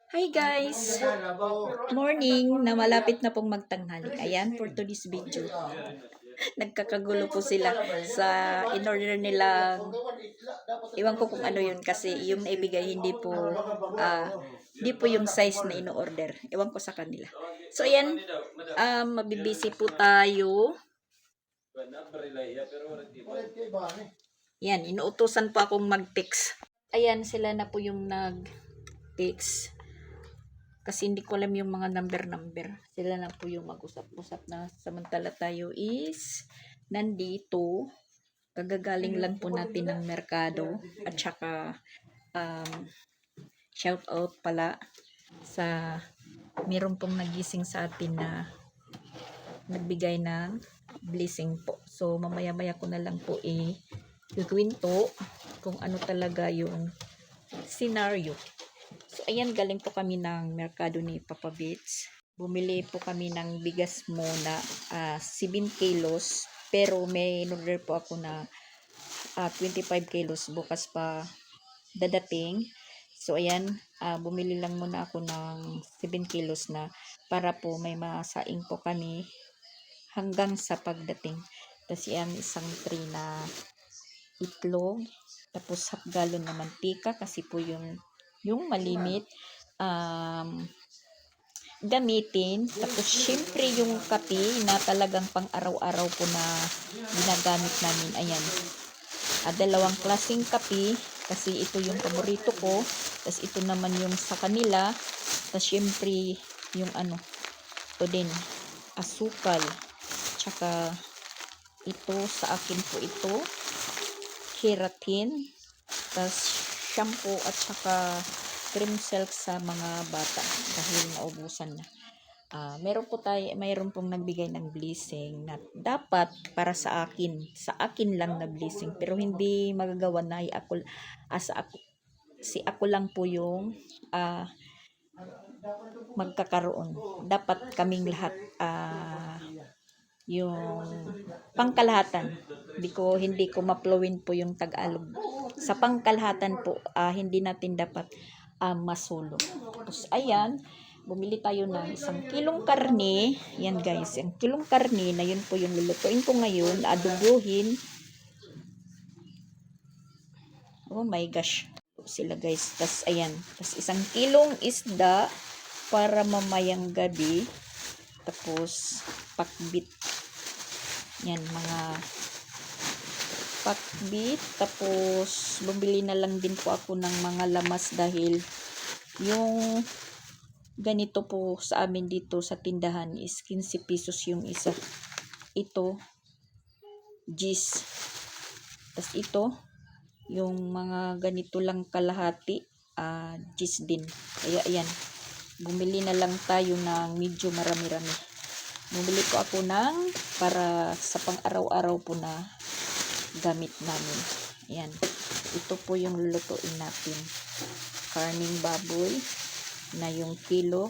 Hi guys! Morning na malapit na pong magtanghali. Ayan, for today's video. Nagkakagulo po sila sa in-order nilang, iwan ko kung ano yun kasi yung naibigay hindi po yung size na ino-order. Iwan ko sa kanila. So ayan, mabibisi po tayo. Yan, inuutosan pa akong mag-fix. Ayan, sila na po yung nag-fix. Kasi hindi ko alam yung mga number. Sila na po yung mag-usap-usap na. Samantala tayo is nandito. Kagagaling lang po natin ng merkado. At saka shout out pala sa meron pong nagising sa atin na nagbigay ng blessing po. So mamaya-maya ko na lang po ikwento kung ano talaga yung scenario. So, ayan, galing po kami ng merkado ni Papa Beats. Bumili po kami ng bigas muna, 7 kilos. Pero may in-order po ako na 25 kilos. Bukas pa dadating. So, ayan, bumili lang muna ako ng 7 kilos na para po may masaing po kami hanggang sa pagdating. Tapos, yan, isang tray na itlog. Tapos, half galon na mantika kasi po yung malimit gamitin. Tapos syempre yung kape na talagang pang araw-araw po na ginagamit namin. Ayan, dalawang klaseng kape kasi ito yung paborito ko. Tapos ito naman yung sa kanila. Tapos syempre yung ito din asukal. Tsaka ito sa akin po ito keratin. Tapos shampoo at saka cream silk sa mga bata dahil naubusan na. Mayroon pong nagbigay ng blessing na dapat para sa akin lang na blessing, pero hindi magagawa na ako lang po yung magkakaroon. Dapat kaming lahat yung pangkalahatan. Hindi ko ma-flowin po yung Tagalog. Sa pangkalahatan po, hindi natin dapat masulo. Tapos ayan, bumili tayo ng 1 kilong karne. Yan guys, 1 kilong karne na yun po yung lulutuin ko ngayon. Adubuhin. Oh my gosh. Sila guys. Tapos ayan. Tapos 1 kilong isda para mamayang gabi. Tapos pakbit. Yan, mga pakbit. Tapos bumili na lang din po ako ng mga lamas dahil yung ganito po sa amin dito sa tindahan is 15 pesos yung isa. Ito, gis. Tapos ito, yung mga ganito lang kalahati, gis din. Kaya ayan, bumili na lang tayo ng medyo marami-rami. Bumili ko ako para sa pang-araw-araw po na gamit namin. Ayan, ito po yung lulutuin natin. Karning baboy na yung kilo.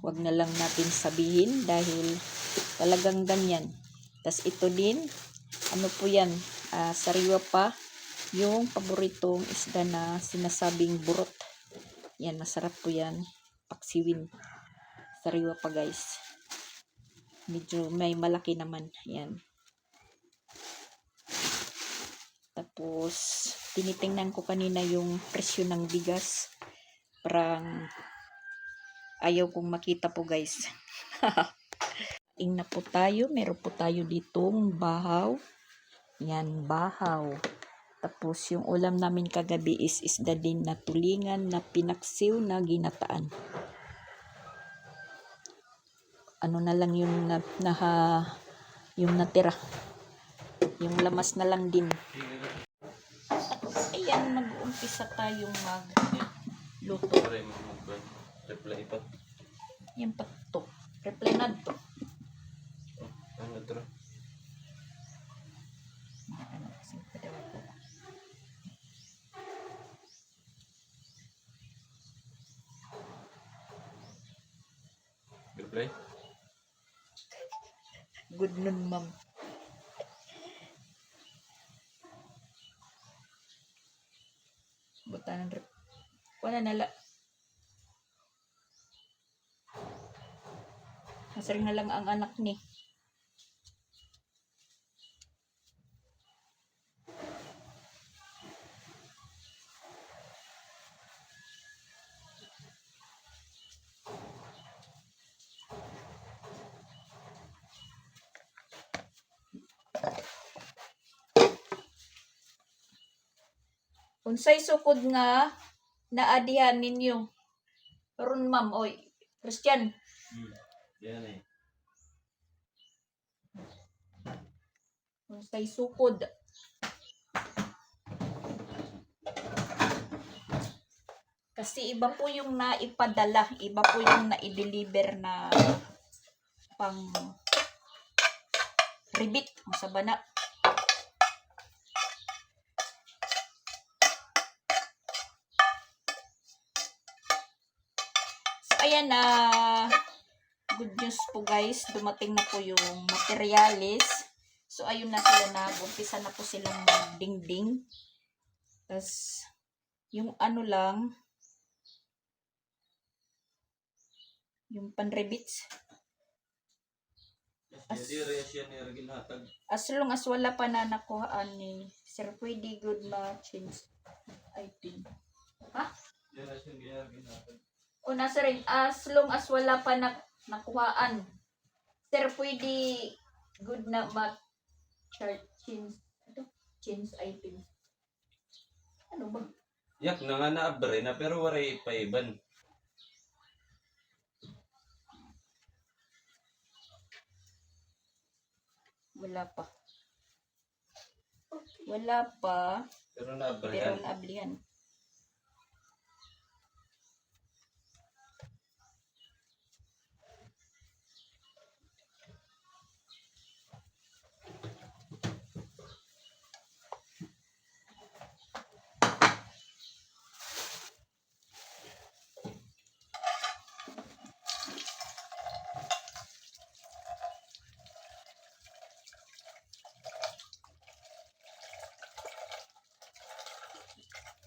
Wag na lang natin sabihin dahil talagang ganyan. Tas ito din, ano po yan, sariwa pa yung paboritong isda na sinasabing burot. Yan, masarap po yan, paksiwin. Sariwa pa guys. Medyo may malaki naman. Yan. Tapos tinitingnan ko kanina yung presyo ng bigas. Parang ayaw kong makita po guys. Ing na po tayo. Meron po tayo ditong bahaw. Yan, bahaw. Tapos yung ulam namin kagabi is isda din na tulingan na pinaksiw na ginataan. Ano na lang yung yung natira. Yung lamas na lang din. Ayan, mag-uumpisa tayong magluto. Yan pa to. Reply na to. Ano to? Reply? Good nun, ma'am. Buta ng wala nala. Nasari na lang ang anak ni. Unsay sukod nga naadihan ninyo? Karon ma'am, oy, Christian, Yan eh. unsay sukod? Kasi iba po yung naipadala, iba po yung na-deliver na pang ribit sa bana. So ayan na, good news po guys, dumating na po yung materialis. So ayun na sila na, umpisa na po silang dingding. Tapos yung ano lang, yung panrebits. As long as wala pa na nakuhaan ni Sir, pwede good ma-change item. Ha? O nasa rin, as long as wala pa na nakuhaan, Sir, pwede good na change item. Ano ba? Yak na nga naabre na pero waray pa iban. Wala pa. Wala pa, Pero pero naabrihan. naablihan.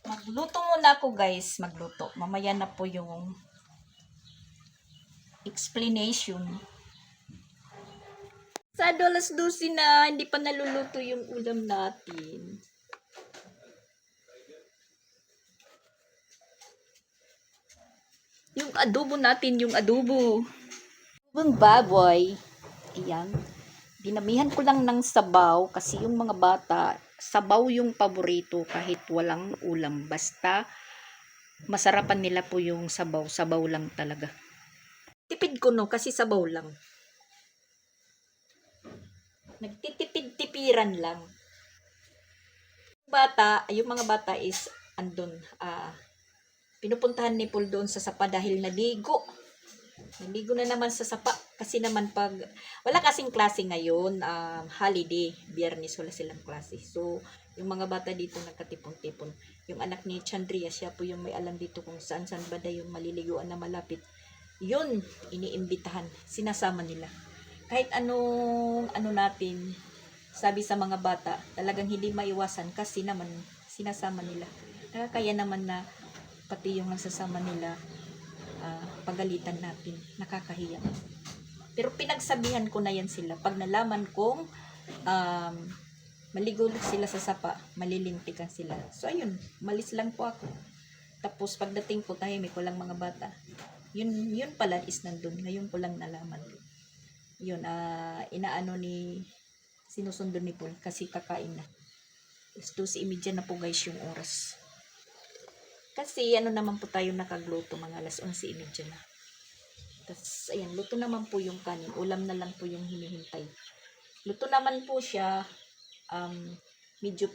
Magluto muna ako guys, magluto. Mamaya na po yung explanation. Sa 12:00 na, hindi pa naluluto yung ulam natin. Yung adobo natin, yung adobo. Yung baboy. Ayan. Dinamihan ko lang ng sabaw kasi yung mga bata, sabaw yung paborito kahit walang ulam. Basta masarapan nila po yung sabaw. Sabaw lang talaga. Tipid ko no kasi sabaw lang. Nagtitipid-tipiran lang. Yung mga bata is andun. Pinupuntahan ni Paul doon sa sapa dahil naligo. Naligo na naman sa sapa. Kasi naman pag, wala kasing klase ngayon, holiday, Biyernes, wala silang klase. So, yung mga bata dito nagkatipon-tipon. Yung anak ni Chandria, siya po yung may alam dito kung saan-saan ba yung maliliguan na malapit. Yun, iniimbitahan, sinasama nila. Kahit anong, natin, sabi sa mga bata, talagang hindi maiwasan kasi naman, sinasama nila. Kaya naman na, pati yung nagsasama nila, pagalitan natin, nakakahiya. Pero pinagsabihan ko na yan sila. Pag nalaman kong maligo sila sa sapa, malilintikan sila. So ayun, malis lang po ako. Tapos pagdating ko, tahimik ko lang mga bata. Yun pala is nandun. Ngayon ko lang nalaman. Yun, sinusundo ni Paul kasi kakain na. Gusto si imidya na po guys yung oras. Kasi ano naman po tayo nakagluto, mga alas 11:30 na. Tapos, ayan, luto naman po yung kanin. Ulam na lang po yung hinihintay. Luto naman po siya. Medyo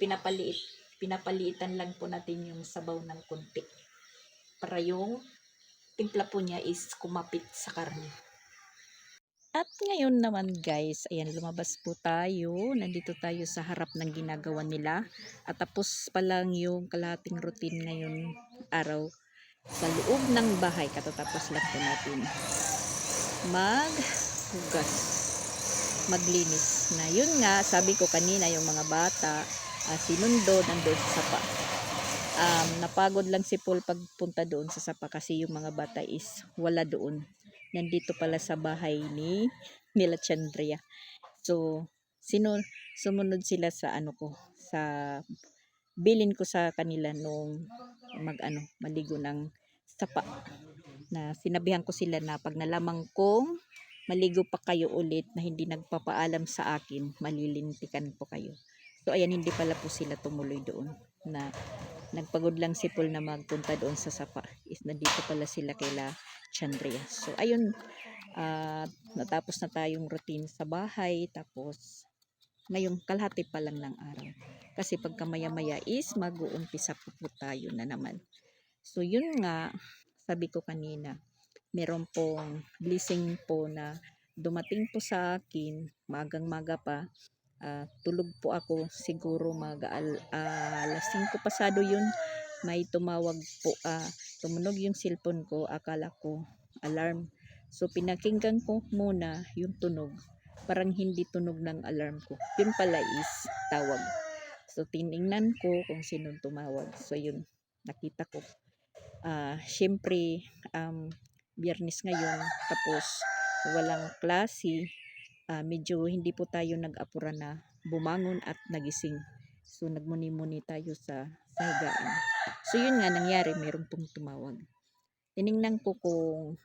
pinapaliitan lang po natin yung sabaw ng konti. Para yung timpla po niya is kumapit sa karne. At ngayon naman guys, ayan, lumabas po tayo. Nandito tayo sa harap ng ginagawa nila. At tapos pa lang yung kalahating routine ngayon araw sa loob ng bahay. Katatapos lang po natin maghugas, maglinis. Na yun nga, sabi ko kanina yung mga bata, sinundo nandun sa sapa. Napagod lang si Paul pagpunta doon sa sapa kasi yung mga bata is wala doon. nandito pala sa bahay nila Chandria. So, sumunod sila sa ano ko, sa bilin ko sa kanila nung maligo ng sapa, na sinabihan ko sila na pag nalamang kong maligo pa kayo ulit na hindi nagpapaalam sa akin, malilintikan po kayo. So ayan, hindi pala po sila tumuloy doon, na nagpagod lang si Paul na magpunta doon sa sapa, is nandito pala sila kaila Chandria. So ayun, natapos na tayong routine sa bahay, tapos ngayong kalahati pa lang ng araw. Kasi pagka maya-maya is mag-uumpisa po tayo na naman. So yun nga, sabi ko kanina, meron pong blessing po na dumating po sa akin, magang-maga pa. Tulog po ako, siguro alas 5 pasado yun, may tumawag po, tumunog yung cellphone ko, akala ko alarm. So pinakinggan ko muna yung tunog, parang hindi tunog ng alarm ko, yun pala is tawag. So tiningnan ko kung sinong tumawag. So yun, nakita ko. Syempre, Biyernes ngayon, tapos walang klase, medyo hindi po tayo nag-apura na bumangon at nagising. So nagmuni-muni tayo sa higaan. So yun nga nangyari, meron pong tumawag. Tiningnan ko kung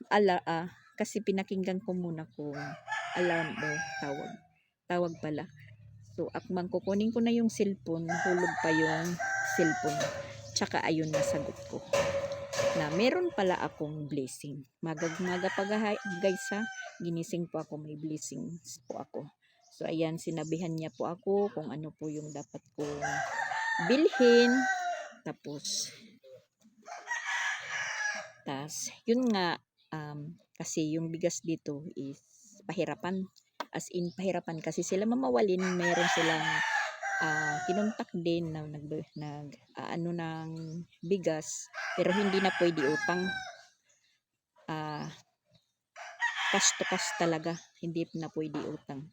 kasi pinakinggan ko muna kung alarm o tawag. Tawag pala. So akmang kukunin ko na yung cellphone, hulog pa yung cellphone. Tsaka ayun, nasagot ko na meron pala akong blessing. Maga pa guys ha, ginising po ako, may blessings po ako. So ayan, sinabihan niya po ako kung ano po yung dapat kong bilhin. Tapos yun nga, kasi yung bigas dito is pahirapan. As in pahirapan kasi sila mamawalin, meron silang kinontak din na ano ng bigas, pero hindi na pwede utang. Cash to cash talaga, hindi na pwede utang.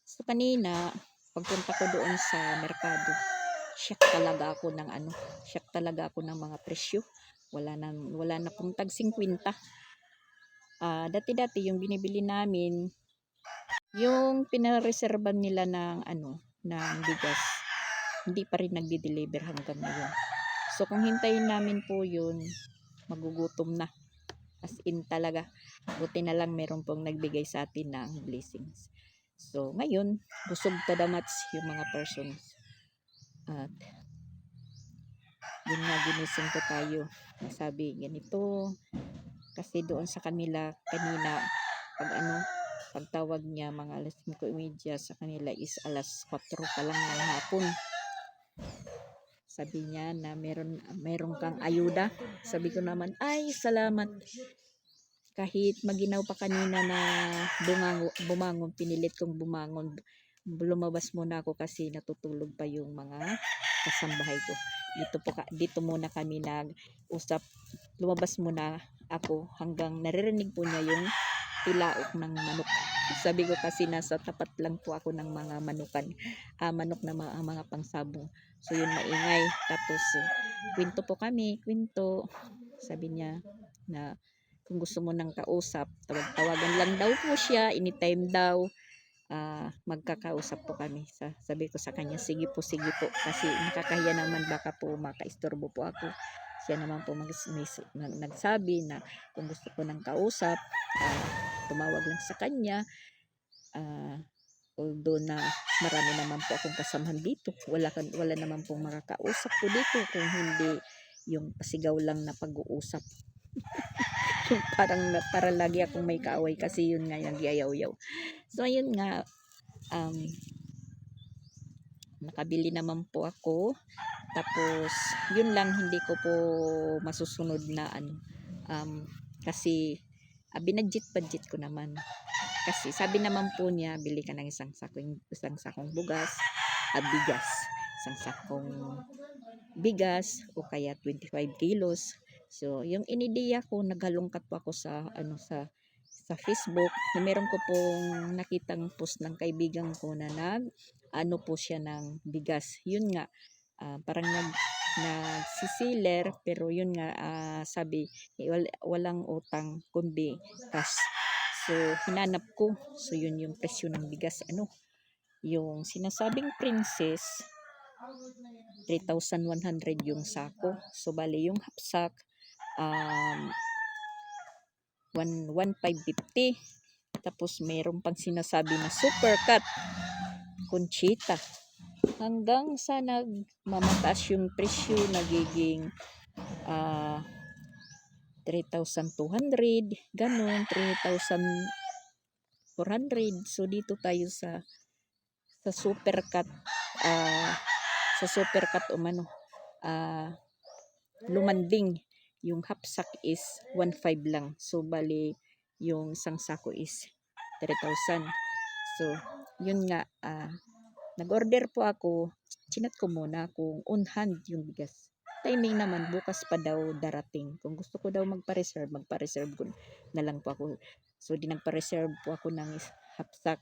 So kanina pagpunta ko doon sa merkado, shock talaga ako ng mga presyo. Wala na pong tag 50. Dati yung binibili namin, yung pinareserban nila ng ng bigas, hindi pa rin nagdi-deliver hanggang ngayon. So kung hintayin namin po yun, magugutom na. As in talaga, buti na lang meron pong nagbigay sa atin ng blessings. So ngayon, busog tadamats yung mga persons. At yun nga, ginising ko tayo. Nasabi ganito, kasi doon sa kanila kanina, pagtawag niya mga alas 5:30, sa kanila is alas 4 pa lang ng hapon. Sabi niya na meron kang ayuda. Sabi ko naman, ay salamat. Kahit maginaw pa kanina na bumangon, pinilit kong bumangon. Lumabas muna ako kasi natutulog pa yung mga kasambahay ko. Dito muna kami nag-usap. Lumabas muna ako hanggang naririnig po niya yung tilaok ng manok. Sabi ko kasi nasa tapat lang po ako ng mga manok na mga pangsabong. So yun, maingay. Tapos kwento po kami, sabi niya na kung gusto mo nang kausap, tawagan lang daw po siya, anytime daw. Magkakausap po kami. Sabi ko sa kanya, sige po, kasi nakakahiya naman, baka po makaistorbo po ako. Siya naman po nagsabi na kung gusto ko ng kausap, tumawag lang sa kanya. Although na marami naman po akong kasamahan dito, wala naman pong makakausap po dito kung hindi yung pasigaw lang na pag-uusap. para lagi akong may kaaway, kasi yun nga yung yayaw-yaw. So ayun nga, nakabili naman po ako. Tapos yun lang, hindi ko po masusunod na kasi binadget ko naman. Kasi sabi naman po niya, bili ka ng isang sakong bigas, isang sakong bigas, o kaya 25 kilos. So yung inidiya ko, naghalongkat po ako sa Facebook, na meron ko pong nakitang post ng kaibigan ko na po siya ng bigas. Yun nga, parang nagsisiler, pero yun nga, sabi walang utang kundi cash. So, hinanap ko. So, yun yung presyo ng bigas. Yung sinasabing Princess, 3,100 yung sako. So, bali yung hapsak, 1,550. Tapos, mayroon pang sinasabi na Supercut, Conchita. Hanggang sa nagmamataas yung presyo, nagiging 3,200, ganun, 3,400. So, dito tayo sa Supercut, sa Supercut lumanding. Yung hapsak is 1,500 lang. So, bali, yung isang sako is 3,000. So, yun nga, nag-order po ako. Chinat ko muna kung on hand yung bigas. Timing naman, bukas pa daw darating. Kung gusto ko daw magpa-reserve ko na lang po ako. So, di nagpa-reserve po ako ng hapsak.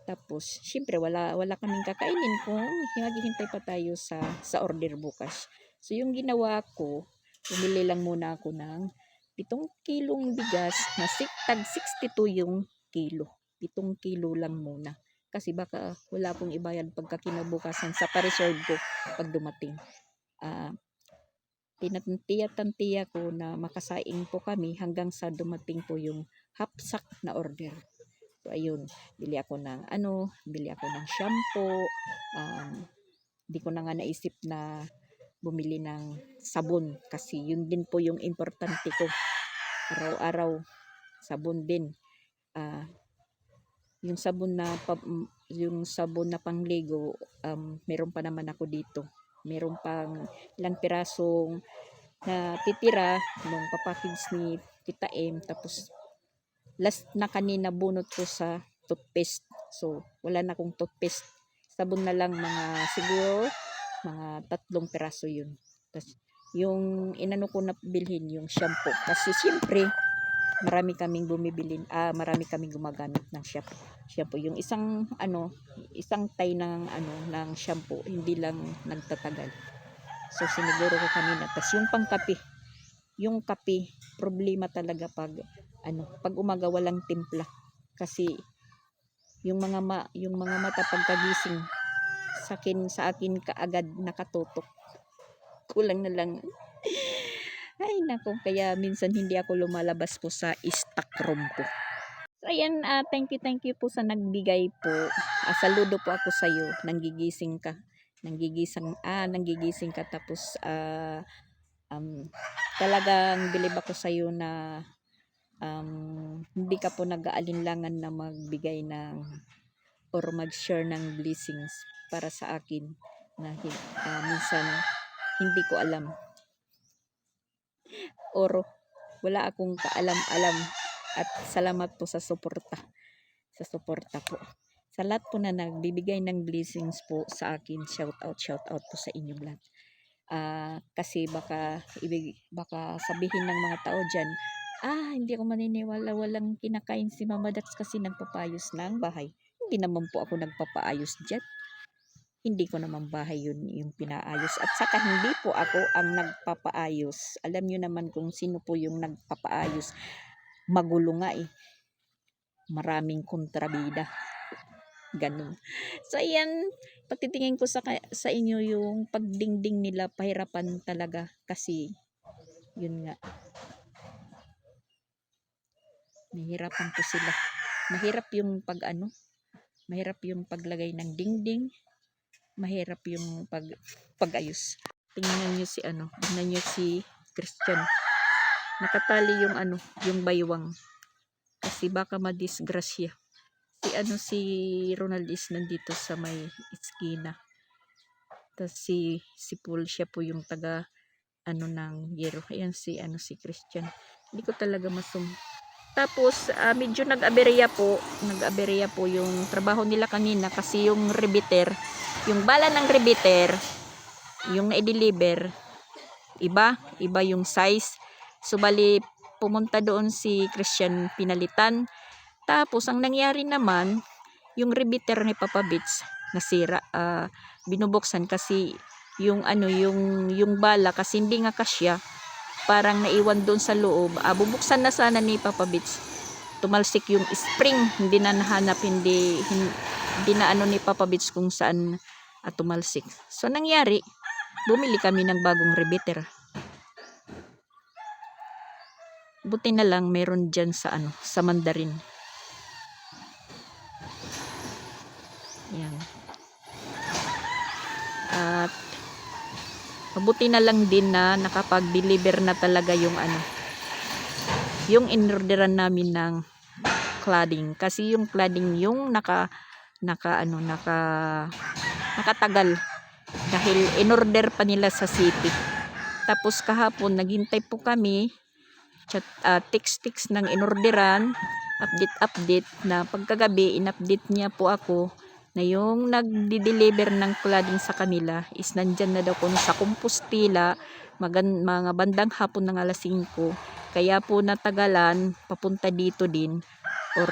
Tapos, syempre, wala kaming kakainin kung maghihintay pa tayo sa order bukas. So, yung ginawa ko, bumili lang muna ako ng 7 kilong bigas na tag 62 yung kilo. 7 kilo lang muna. Kasi baka wala akong ibayad pagka kinabukasan sa pa-reserve ko pag dumating. Tinantiya ko na makasaing po kami hanggang sa dumating po yung hapsak na order. So, ayun, bili ako ng shampoo. Di ko na nga naisip na bumili ng sabon kasi yun din po yung importante ko. Araw-araw, sabon din. Yung sabon na pangligo, meron pa naman ako dito. Meron pang ilang pirasong na titira nung papackage ni Tita M. Tapos, last na kanina bunot ko sa toothpaste. So, wala na akong toothpaste. Sabon na lang siguro mga 3 piraso yun. Tapos, yung inano ko na bilhin, yung shampoo. Kasi siyempre, marami kaming gumagamit ng shampoo. Yung isang tay ng shampoo, hindi lang nagtatagal. So, siniguro ko kanina. Tapos, yung kape, problema talaga pag umaga walang timpla. Kasi, yung mga mata pagkagising, sa akin kaagad nakatutok. Kulang na lang. Ay, nako, kaya minsan hindi ako lumalabas po sa stock room ko. So, ayan, thank you po sa nagbigay po. Saludo po ako sa iyo. Nanggigising ka tapos talagang bilib ako sa iyo na hindi ka po nag-aalinlangan na magbigay ng or mag-share ng blessings para sa akin na minsan hindi ko alam or wala akong kaalam-alam. At salamat po sa suporta po sa lahat po na nagbibigay ng blessings po sa akin. Shout out po sa inyong lahat. Kasi baka sabihin ng mga tao dyan, hindi ako maniniwala, walang kinakain si Mama Dats kasi nagpapayos ng bahay. Hindi naman po ako nagpapaayos dyan. Hindi ko naman bahay yun yung pinaayos. At saka hindi po ako ang nagpapaayos. Alam nyo naman kung sino po yung nagpapaayos. Magulo nga eh. Maraming kontrabida. Ganun. So, ayan. Pagtitingin ko sa inyo yung pagdingding nila, pahirapan talaga. Kasi, yun nga. Nahihirapan po sila. Mahirap yung mahirap yung paglagay ng dingding. Mahirap yung pag-ayos. Tingnan nyo si Christian. Nakatali yung baywang. Kasi baka madisgrasya. Si Ronald is nandito sa may eskina. Tapos si Paul, siya po yung taga ng yero. Ayan si Christian. Hindi ko talaga Tapos medyo nag-aberya po yung trabaho nila kanina kasi yung rebiter, yung bala ng rebiter, yung na-deliver, iba yung size. So bali pumunta doon si Christian, pinalitan. Tapos ang nangyari naman, yung rebiter ni Papa Bits nasira, binubuksan kasi yung bala kasi hindi nga kasya, parang naiwan doon sa loob. Bubuksan na sana ni Papa Bits. tumalsik yung spring, hindi na nahanap, hindi na ano ni Papa Beach kung saan tumalsik. So nangyari, bumili kami ng bagong repeater. Buti na lang meron dyan sa sa Mandarin. Yan. At mabuti na lang din na nakapag-deliver na talaga yung yung inorderan namin ng cladding, kasi yung cladding yung nakatagal dahil inorder pa nila sa city. Tapos kahapon naghintay po kami, text ng inorderan, update na pagkagabi in-update niya po ako na yung nagdi-deliver ng cladding sa kanila is nandyan na daw kung sa Compostela, mga bandang hapon ng alas 5. Kaya po natagalan papunta dito din, or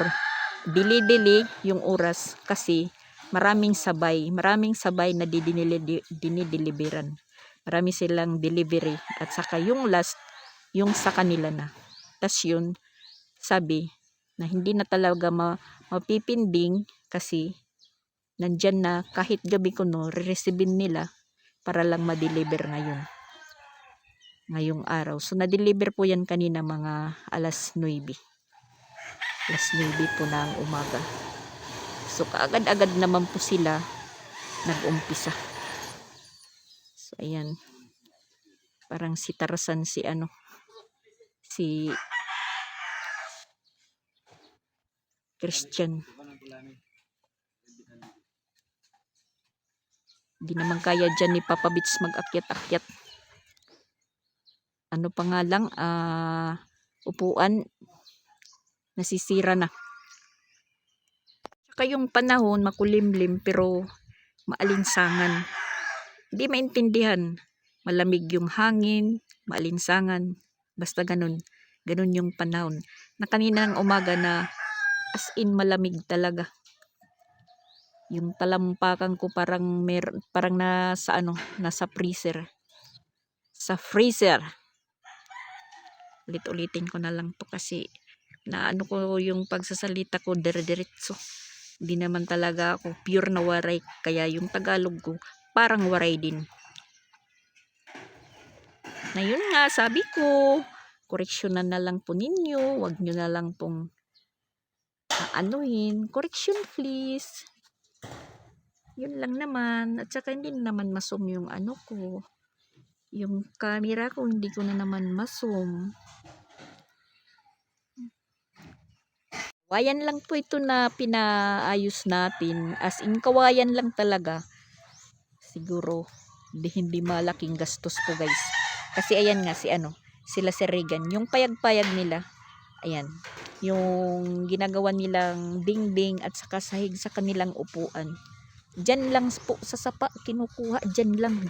delay yung oras kasi maraming sabay na dinideliveran. Marami silang delivery at saka yung last yung sa kanila na. Tas yun, sabi na hindi na talaga mapipinding kasi nandyan na, kahit gabi ko re-receivein nila para lang ma-deliver ngayong araw. So na-deliver po yan kanina mga alas 9 po ng umaga. So kaagad-agad naman po sila nag-umpisa. So ayan, parang si Tarzan si Christian. Di naman kaya dyan ni Papa Beach mag-akyat-akyat. Ano pa nga lang, upuan nasisira na. Saka yung panahon makulimlim pero maalinsangan. Hindi maintindihan. Malamig yung hangin, maalinsangan. Basta ganun yung panahon. Na kaninang umaga na as in malamig talaga. Yung talampakan ko parang nasa freezer. Sa freezer. Ulit-ulitin ko na lang to kasi ko yung pagsasalita ko dire-diretso. Hindi naman talaga ako pure na waray, kaya yung Tagalog ko parang waray din. Na yun nga, sabi ko, koreksyonan na lang po ninyo, wag nyo na lang pong correction please. Yun lang naman. At saka hindi naman masom yung ko. Yung camera ko hindi ko na naman masom. Kawayan lang po ito na pinaayos natin. As in kawayan lang talaga. Siguro hindi malaking gastos po guys. Kasi ayan nga sila si Regan. Yung payag-payag nila. Ayan. Yung ginagawa nilang dingding at saka sahig sa kanilang upuan. Diyan lang po sa sapa kinukuha, diyan lang.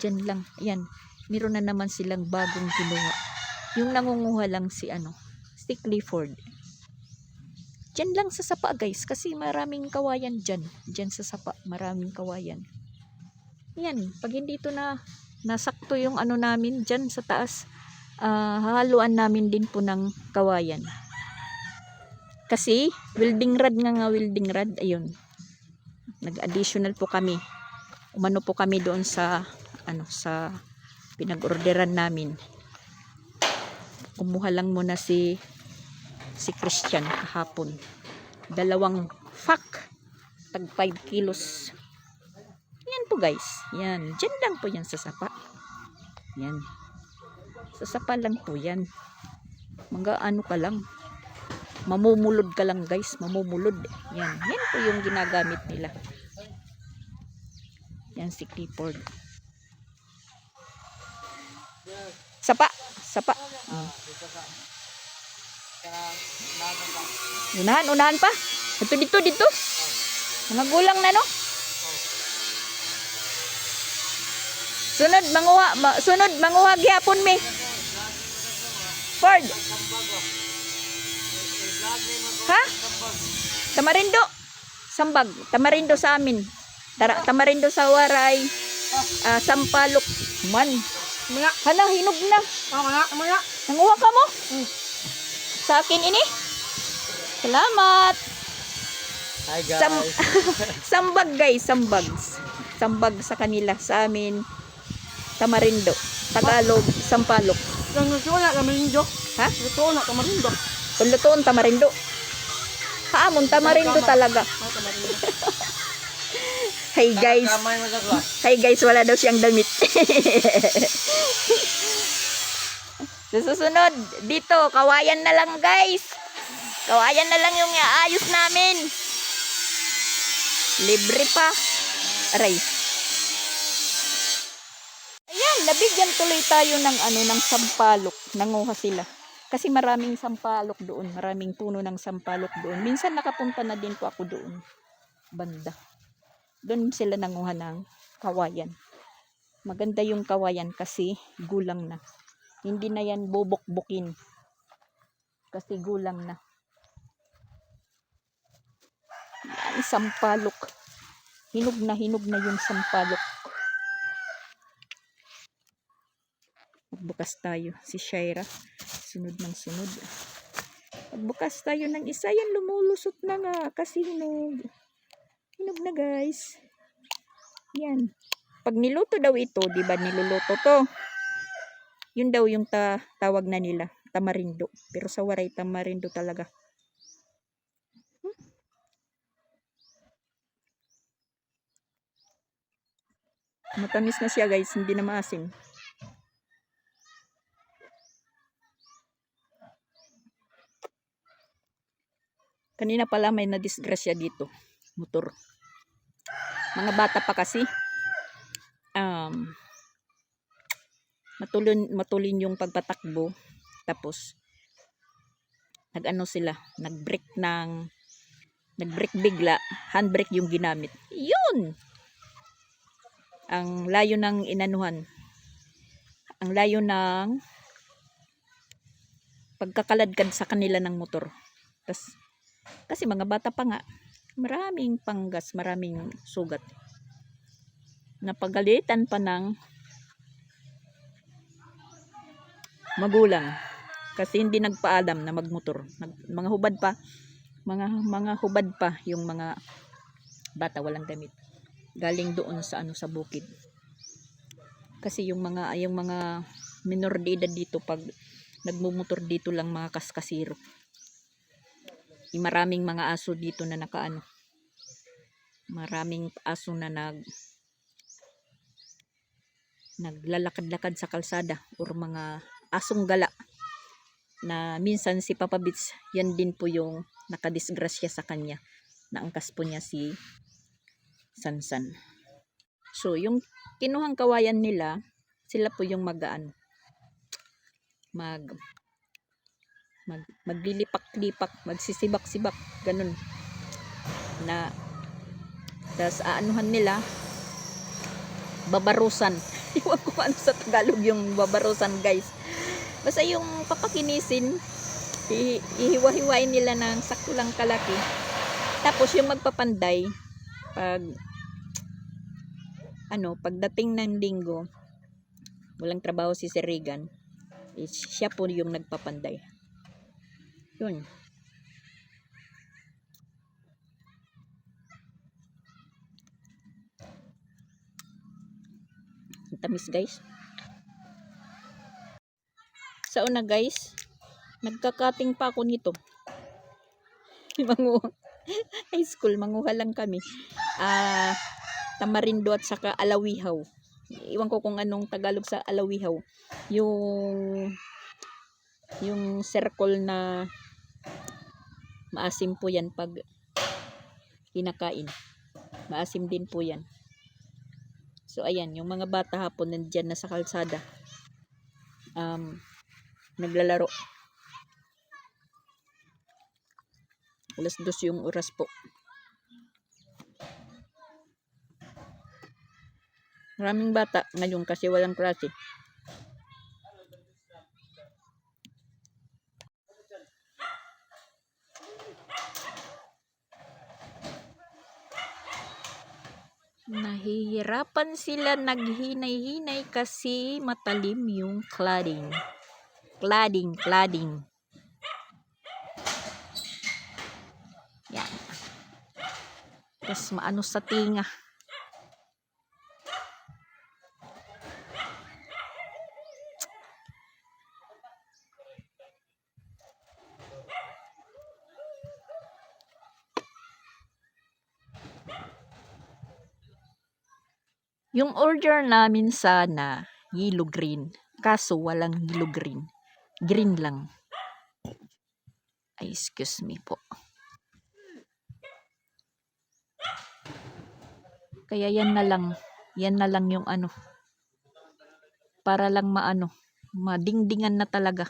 Ayan, meron na naman silang bagong kinuha. Yung nangunguha lang si Clifford. Diyan lang sa sapa guys, kasi maraming kawayan diyan sa sapa, maraming kawayan. Ayan, pag hindi ito nasakto yung namin diyan sa taas, hahaluan namin din po ng kawayan. Kasi welding rod, ayun. Nag-additional po kami. Umano po kami doon sa sa pinag-orderan namin. Kumuha lang muna si Christian kahapon. 2 pack, tag 5 kilos. Yan po guys. Yan, diyan lang po yan sa sapa. Yan. Sa sapa lang po yan. Mga ka lang. Mamumulod ka lang guys, mamumulod. Yan po yung ginagamit nila. Yan si Clifford. Sapa. Unahan pa. Dito. Mga gulang na Sunod manguha gyapon mi. Ford. Ha? Tamarindo. Sambag. Tamarindo sa amin. Tamarindo sa Waray. Sampalok. Man. Hala, hinog na. Nanguha ka mo? Sa akin ini? Salamat! Hi guys. Sambag guys, sambag. Sambag sa kanila, sa amin, tamarindo. Tagalog, sampalok. Luto na tamarindo. Ha? Luto na tamarindo. Pulutuon, tamarindo. Haamon, tamarindo talaga. Tamarindo. Hey guys. Kamay mo sa class. Hi guys, wala daw siyang damit. Sa susunod, dito, kawayan na lang guys. Kawayan na lang yung aayos namin. Libre pa. Aray. Ayan, nabigyan tuloy tayo ng ng sampalok. Nanguha sila. Kasi maraming sampalok doon. Maraming puno ng sampalok doon. Minsan nakapunta na din po ako doon. Banda. Doon sila nanguha ng kawayan. Maganda yung kawayan kasi gulang na. Hindi na yan bubok-bukin. Kasi gulang na. Yan, sampalok. Hinog na yung sampalok. Magbukas tayo. Si Shaira. Sunod ng sunod. Magbukas tayo ng isa. Yan, lumulusot na nga. Kasi hinog. Hinog na guys. Yan. Pag niluto daw ito, di ba niluluto to? Yun daw yung tawag na nila. Tamarindo. Pero sa waray, tamarindo talaga. Matamis na siya guys. Hindi na maasim. Kanina pala may nadisgrasya dito. Motor. Mga bata pa kasi. Matulin yung pagpatakbo. Tapos, nag-ano sila. Nag-brake bigla. Handbrake yung ginamit. Yun! Ang layo ng inanuhan. Ang layo ng pagkakaladkad sa kanila ng motor. Tas, kasi mga bata pa nga, maraming panggas, maraming sugat. Napagalitan pa ng magulang kasi hindi nagpaalam na magmotor. Mga hubad pa, mga hubad pa yung mga bata walang damit. Galing doon sa sa bukid. Kasi yung mga minor de edad dito pag nagmumotor dito lang mga kaskasiro. Maraming mga aso dito na nakaano. Maraming aso na naglalakad-lakad sa kalsada or mga asong gala na minsan si Papa Bits yan din po yung nakadisgrasya sa kanya. Naangkas po niya si Sansan. So yung kinuhang kawayan nila, sila po yung maglilipak-lipak, magsisibak-sibak, ganun. Na tas aanuhan nila babarusan. Iwan ko ano sa Tagalog yung babarusan guys. Basta yung papakinisin, ihiwa-hiwain nila ng sakto lang kalaki. Tapos yung magpapanday, pagdating ng linggo, walang trabaho si Sir Regan, siya po yung nagpapanday. Yun. Tamis guys. Sa una guys, nagkakating pa ako nito. High school, manguha lang kami. Tamarindo at saka alawihaw. Iwan ko kung anong Tagalog sa alawihaw. Yung circle na maasim po yan pag kinakain. Maasim din po yan. So ayan, yung mga bata hapon nandiyan na sa kalsada. Naglalaro. 2:00 yung oras po. Maraming bata ngayon kasi walang klase. Nahihirapan sila naghinay-hinay kasi matalim yung cladding. Cladding. Tapos maano sa tinga. Yung order namin sana, yellow green. Kaso walang yellow green. Green lang. Ay, excuse me po. Kaya yan na lang. Yan na lang yung ano. Para lang maano. Madingdingan na talaga.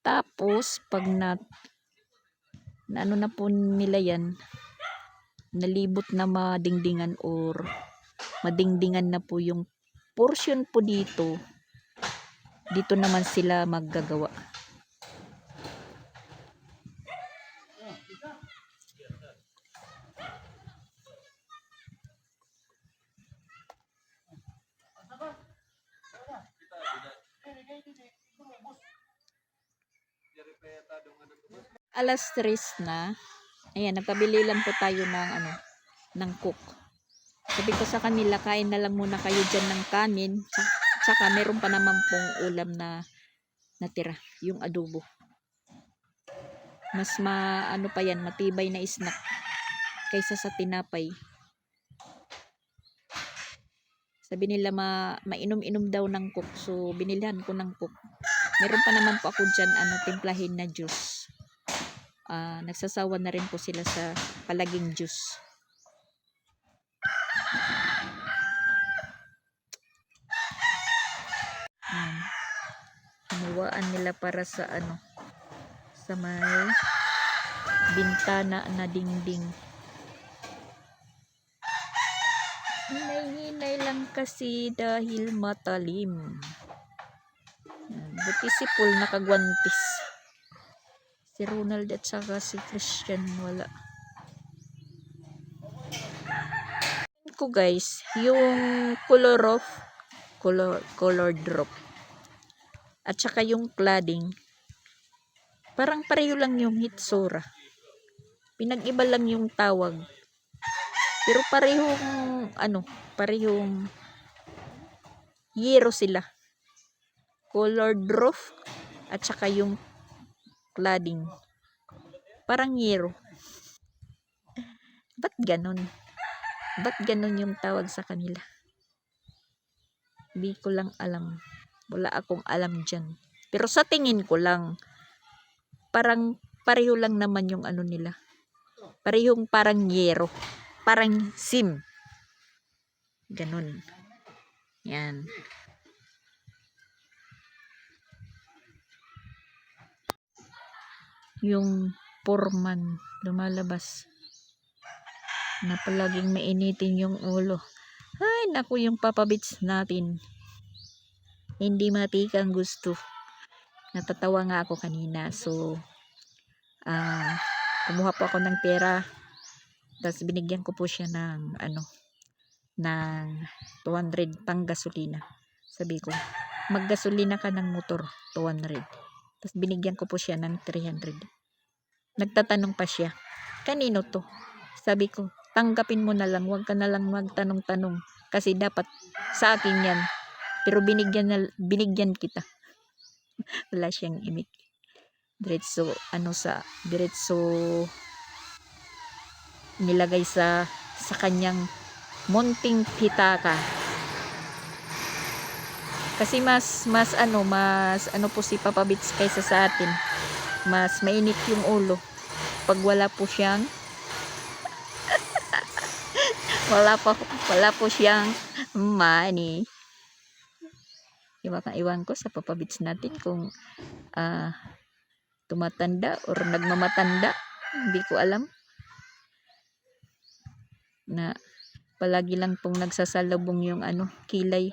Tapos, pag na ano na po nila yan, nalibot na madingdingan or madingdingan na po yung portion po dito, dito naman sila maggagawa. Alas 3 na. Ayan, nagpabili lang po tayo ng ano, ng cook. Sabi ko sa kanila, kain na lang muna kayo dyan ng kanin. Tsaka meron pa naman pong ulam na natira, yung adobo. Mas ano pa yan, matibay na snack kaysa sa tinapay. Sabi nila mainom-inom daw ng cook. So, binilhan ko ng cook. Meron pa naman po ako dyan, timplahin na juice. Nagsasawa na rin po sila sa palaging juice. Hinuwaan nila para sa sa may bintana na dingding. Hinay-hinay lang kasi dahil matalim. Buti si Paul nakagwantis. Si Ronald at saka si Christian wala. Ko guys, yung color drop at saka yung cladding parang pareho lang yung hitsura. Pinag-iba lang yung tawag. Pero parehong yero sila. Color drop at saka yung cladding. Parang yero. Ba't ganon? Ba't ganon yung tawag sa kanila? Di ko lang alam. Wala akong alam dyan. Pero sa tingin ko lang, parang pareho lang naman yung nila. Parehong parang yero. Parang sim. Ganon. Yan. Yung foreman lumalabas na palaging mainitin yung ulo. Ay, naku, yung papabits natin. Hindi matikang gusto. Natatawa nga ako kanina. So, kumuha po ako ng pera. Tapos binigyan ko po siya ng ng 200 pang gasolina. Sabi ko, maggasolina ka ng motor, 200. Tapos binigyan ko po siya ng 300. Nagtatanong pa siya, kanino to? Sabi ko, tanggapin mo na lang, huwag ka na lang magtanong-tanong kasi dapat sa akin yan. Pero binigyan kita. Wala siyang imik. Diretso nilagay sa kanyang munting pitaka. Kasi mas po si Papa Bits kaysa sa atin. Mas mainit yung ulo pag wala po siyang wala po siyang money. Iwan ko sa Papa Bits natin kung tumatanda or nagmamatanda. Hindi ko alam. Na palagi lang pong nagsasalubong yung kilay.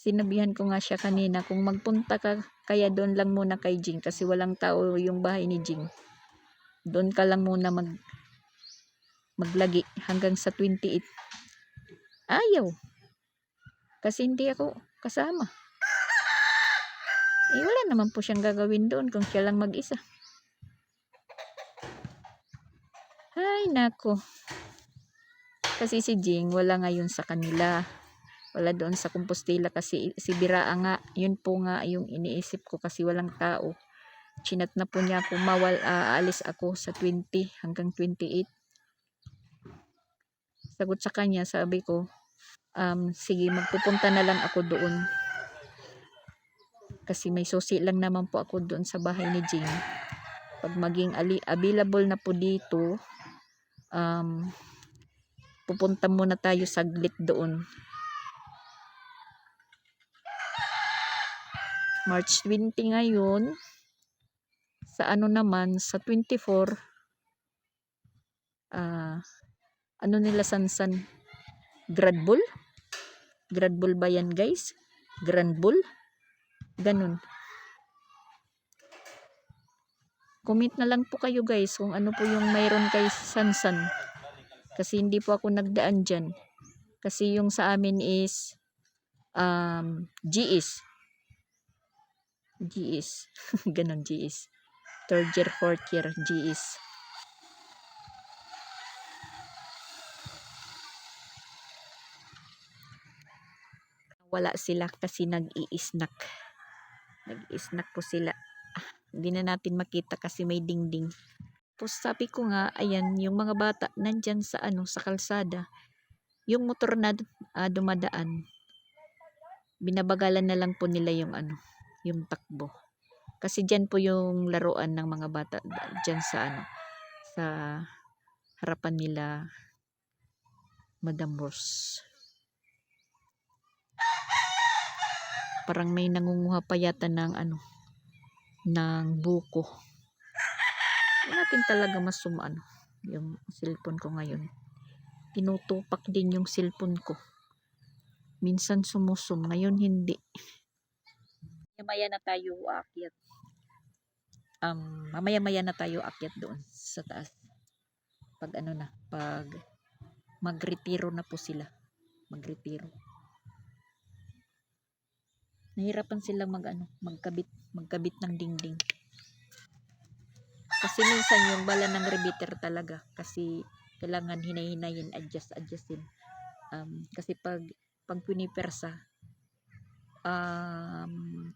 Sinabihan ko nga siya kanina kung magpunta ka kaya doon lang muna kay Jing kasi walang tao yung bahay ni Jing. Doon ka lang muna maglagi hanggang sa 28. Ayaw. Kasi hindi ako kasama. wala naman po siyang gagawin doon kung siya lang mag-isa. Ay, nako. Kasi si Jing, wala ngayon sa kanila. Wala doon sa Compostela kasi si Biraa nga. Yun po nga yung iniisip ko kasi walang tao. Chinat na po niya ako aalis ako sa 20 hanggang 28. Sagot sa kanya, sabi ko, sige, magpupunta na lang ako doon. Kasi may susi lang naman po ako doon sa bahay ni Jing. Pag maging available na po dito, pupunta muna tayo saglit doon. March 20 ngayon. Sa ano naman, sa 24, ano nila Sansan? Grand Bull? Grand Bull ba yan, guys? Grand Bull? Ganun. Comment na lang po kayo, guys, kung ano po yung mayroon kay Sansan. Kasi hindi po ako nagdaan dyan. Kasi yung sa amin is GS. GS. Ganun, GS. Third year, fourth year, GS. Wala sila kasi nag-i-snack. Nag-i-snack po sila. Hindi na natin makita kasi may dingding. Tapos sabi ko nga, ayan, yung mga bata nandyan sa sa kalsada. Yung motor na dumadaan, binabagalan na lang po nila yung yung takbo. Kasi dyan po yung laruan ng mga bata dyan sa sa harapan nila Madam Rose. Parang may nangunguha pa yata ng ng buko. Hindi natin talaga yung cellphone ko ngayon. Tinutupak din yung cellphone ko. Minsan sumusum, ngayon hindi. Mamaya na tayo aakyat. Mamaya-maya na tayo aakyat doon sa taas. Pag pag magretiro na po sila. Magretiro. Nahirapan silang magkabit ng dingding. Kasi minsan yung bala ng repeater talaga kasi kailangan hinay-hinayin, adjustin. Kasi pag pinipersa,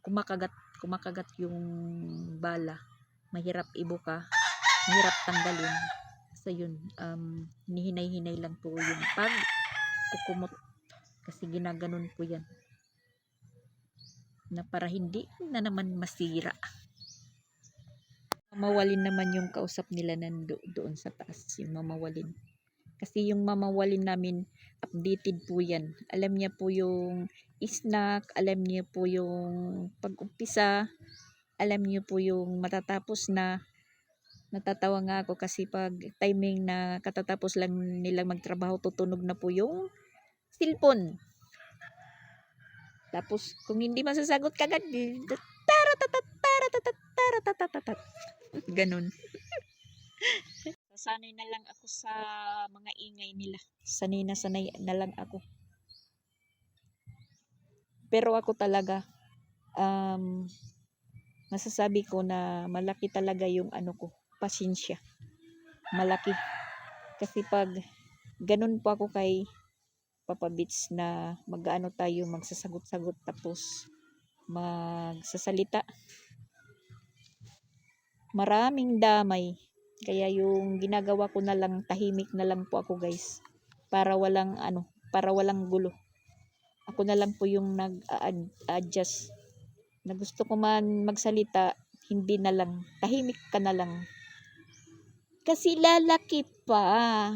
kumakagat yung bala, mahirap ibuka, mahirap tanggalin. So yun, hinihinay-hinay lang po yung pag kukumot kasi ginaganon po yan na para hindi na naman masira. Mamawalin naman yung kausap nila doon sa taas, yung mamawalin. Kasi yung mamawalin namin, updated po yan. Alam niya po yung snack, alam niya po yung pag-umpisa, alam niyo po yung matatapos na. Natatawa nga ako kasi pag timing na katatapos lang nilang magtrabaho, tutunog na po yung cellphone. Tapos kung hindi masasagot kagad, ganun. Sanay na lang ako sa mga ingay nila. Sanay na lang ako. Pero ako talaga, masasabi ko na malaki talaga yung pasensya. Malaki. Kasi pag ganun po ako kay Papa Beats na tayo, magsasagot-sagot tapos magsasalita. Maraming damay. Kaya yung ginagawa ko na lang, tahimik na lang po ako, guys. Para walang gulo. Ako na lang po yung nag-adjust. Na gusto ko man magsalita, hindi na lang. Tahimik ka na lang. Kasi lalaki pa.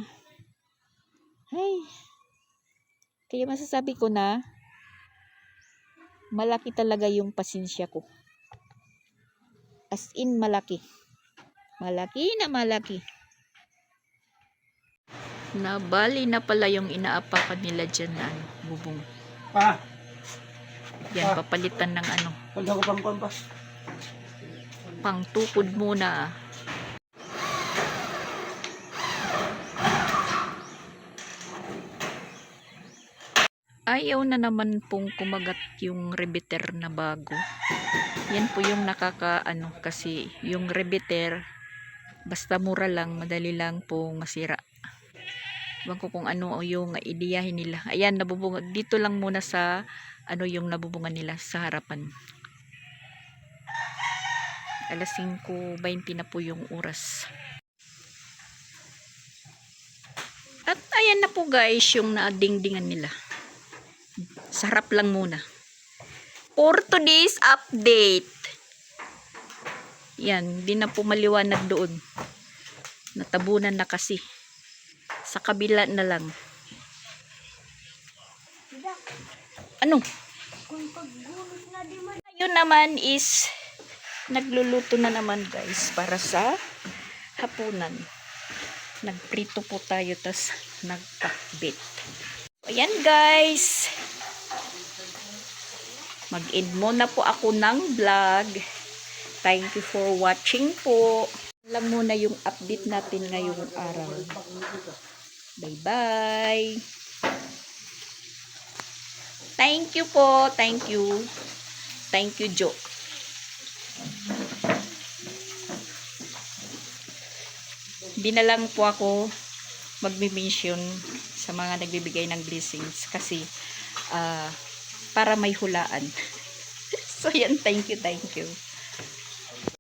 Ay. Kaya masasabi ko na malaki talaga yung pasensya ko. As in malaki. Malaki na malaki. Nabali na pala yung inaapakan nila dyan na bubong. Yan, papalitan ng pangtukod muna. Ayaw na naman pong kumagat yung rebiter na bago. Yan po yung nakakaano kasi yung rebiter basta mura lang, madali lang pong masira. Ewan ko kung ano yung ideyahin nila. Ayan, nabubunga. Dito lang muna sa ano yung nabubunga nila sa harapan. Alas 5:20 na po yung oras. At ayan na po guys yung naadingdingan nila. Sa harap lang muna. For today's update. Yan, di na po maliwanag doon. Natabunan na kasi. Sa kabila na lang. Ano? Ayun naman is nagluluto na naman guys para sa hapunan. Nagprito po tayo tas nagpakbit. Ayan guys. Mag-end muna po ako ng vlog. Thank you for watching po. Lang muna yung update natin ngayong araw. Bye-bye. Thank you po. Thank you. Thank you, Jo. Hindi na lang po ako magmi-mention sa mga nagbibigay ng blessings kasi para may hulaan. So yan, thank you, thank you.